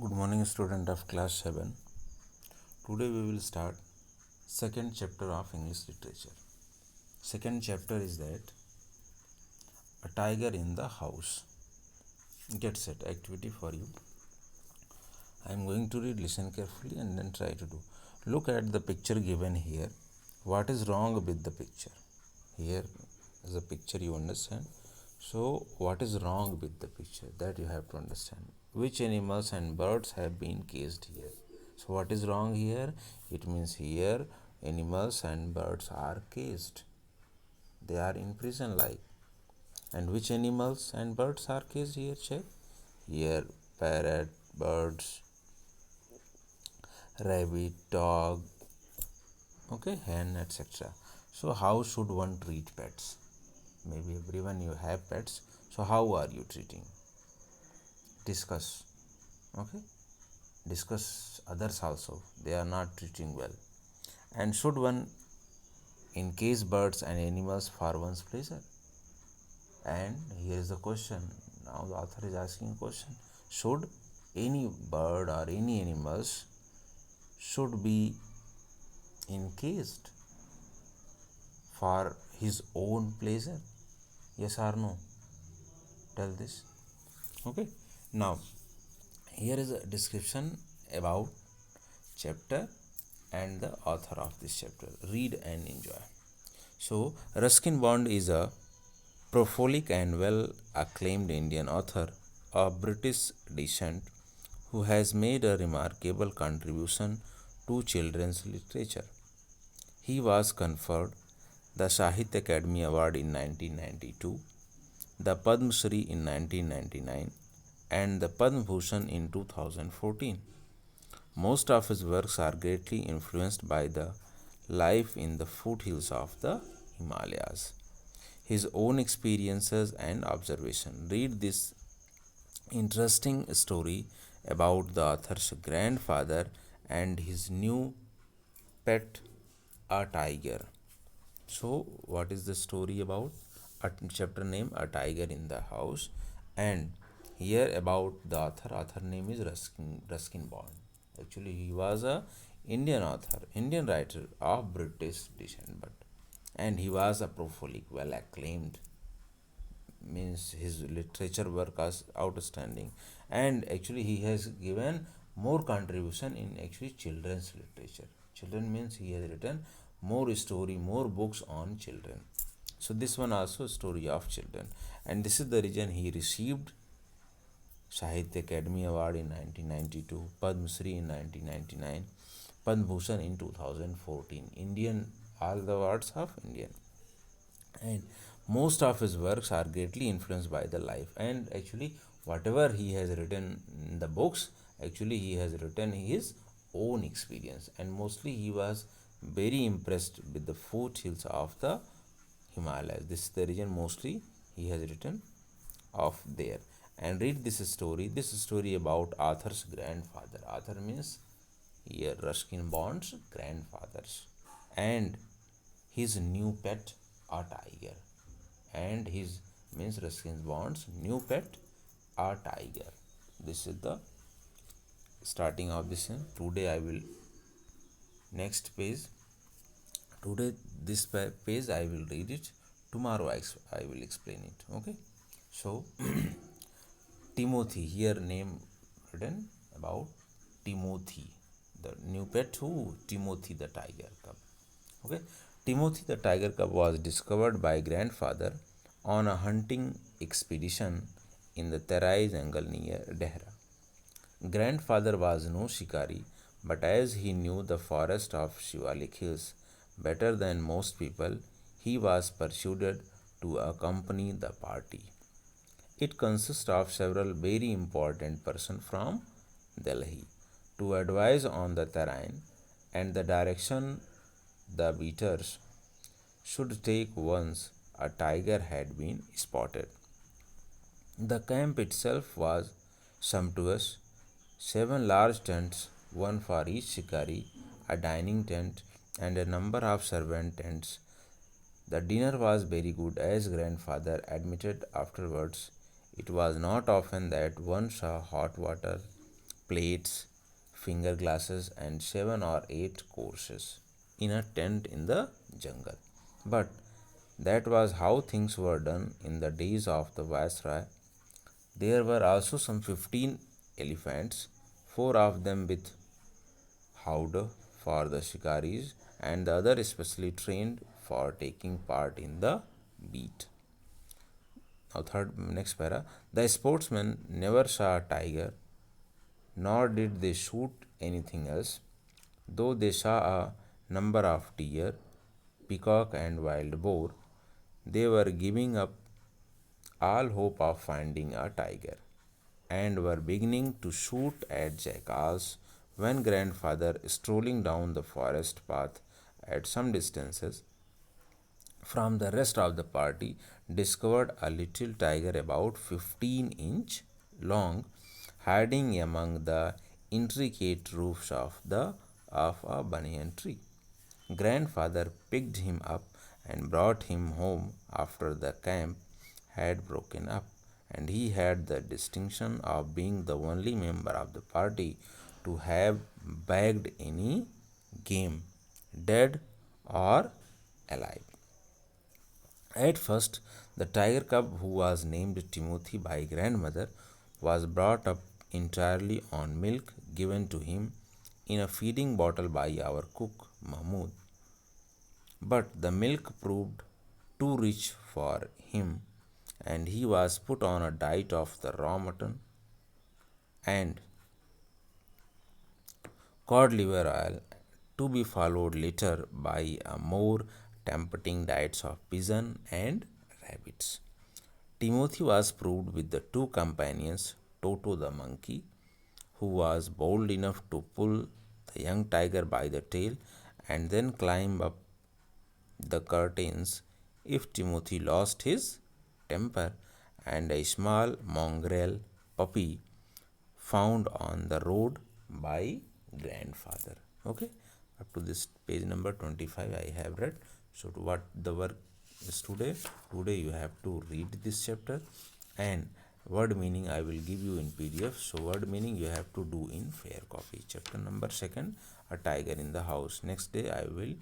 Good morning, student of class 7. Today we will start second chapter of English literature. Second chapter is that a tiger in the house. Get set activity for you. I am going to read, listen carefully and then try to do. Look at the picture given here. What is wrong with the picture? Here is a picture, you understand. So what is wrong with the picture? That you have to understand. Which animals and birds have been caged here? So what is wrong here? It means here animals and birds are caged. They are in prison like. And which animals and birds are caged here? Check. Here parrot, birds, rabbit, dog, okay, hen, etc. So how should one treat pets? Maybe everyone you have pets. So how are you treating? Discuss. Okay. Discuss others also. They are not treating well. And should one encase birds and animals for one's pleasure? And here is the question. Now the author is asking a question. Should any bird or any animals should be encased for his own pleasure? Yes or no? Tell this. Okay. Now here is a description about chapter and the author of this chapter. Read and enjoy. So Ruskin Bond is a prolific and well acclaimed Indian author of British descent who has made a remarkable contribution to children's literature. He was conferred the Sahitya Academy Award in 1992, the Padma Shri in 1999, and the Padma Bhushan in 2014. Most of his works are greatly influenced by the life in the foothills of the Himalayas, his own experiences and observation. Read this interesting story about the author's grandfather and his new pet, a tiger. So, what is the story about? A chapter name, A Tiger in the House, and here about the author. Author name is Ruskin Bond. Actually, he was a Indian author, Indian writer of British descent, but and he was a prolific, well acclaimed, means his literature work was outstanding, and actually he has given more contribution in actually children's literature. Children means he has written more story, more books on children. So this one also story of children, and this is the reason he received Sahitya Academy Award in 1992, Padma Shri in 1999, Padma Bhushan in 2014. Indian, all the awards of Indian, and most of his works are greatly influenced by the life. And actually whatever he has written in the books, actually he has written his own experience, and mostly he was very impressed with the foothills of the Himalayas. This is the reason mostly he has written of there. And read this story. This story about author's grandfather. Author means here Ruskin Bond's grandfathers, and his new pet, a tiger. And his means Ruskin Bond's new pet, a tiger. This is the starting of this. Today I will next page. Today this page I will read it. Tomorrow I will explain it. Okay. So Timothy, here name written about Timothy, the new pet who Timothy the tiger cub. Okay, Timothy the tiger cub was discovered by grandfather on a hunting expedition in the Terai jungle near Dehra. Grandfather was no shikari, but as he knew the forest of Shivalik Hills better than most people, he was persuaded to accompany the party. It consists of several very important persons from Delhi to advise on the terrain and the direction the beaters should take once a tiger had been spotted. The camp itself was sumptuous. 7 large tents, one for each shikari, a dining tent, and a number of servant tents. The dinner was very good, as grandfather admitted afterwards. It was not often that one saw hot water plates, finger glasses, and 7 or 8 courses in a tent in the jungle. But that was how things were done in the days of the Viceroy. There were also some 15 elephants, 4 of them with howdah for the shikaris, and the other especially trained for taking part in the beat. Now, third, next para. The sportsmen never saw a tiger, nor did they shoot anything else, though they saw a number of deer, peacock, and wild boar. They were giving up all hope of finding a tiger, and were beginning to shoot at jackals when grandfather, strolling down the forest path at some distances from the rest of the party, discovered a little tiger about 15 inch long, hiding among the intricate roots of a banyan tree. Grandfather picked him up and brought him home after the camp had broken up, and he had the distinction of being the only member of the party to have bagged any game, dead or alive. At first, the tiger cub, who was named Timothy by grandmother, was brought up entirely on milk given to him in a feeding bottle by our cook Mahmoud. But the milk proved too rich for him, and he was put on a diet of the raw mutton and cod liver oil, to be followed later by a more tempting diets of pigeon and rabbits. Timothy was proved with the 2 companions, Toto the monkey, who was bold enough to pull the young tiger by the tail and then climb up the curtains if Timothy lost his temper, and a small mongrel puppy found on the road by grandfather. Okay, up to this page number 25 I have read. So what the work is today? Today you have to read this chapter, and word meaning I will give you in PDF. So word meaning you have to do in fair copy. Chapter number 2, a tiger in the house. Next day I will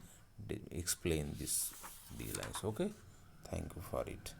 explain these lines. Okay, thank you for it.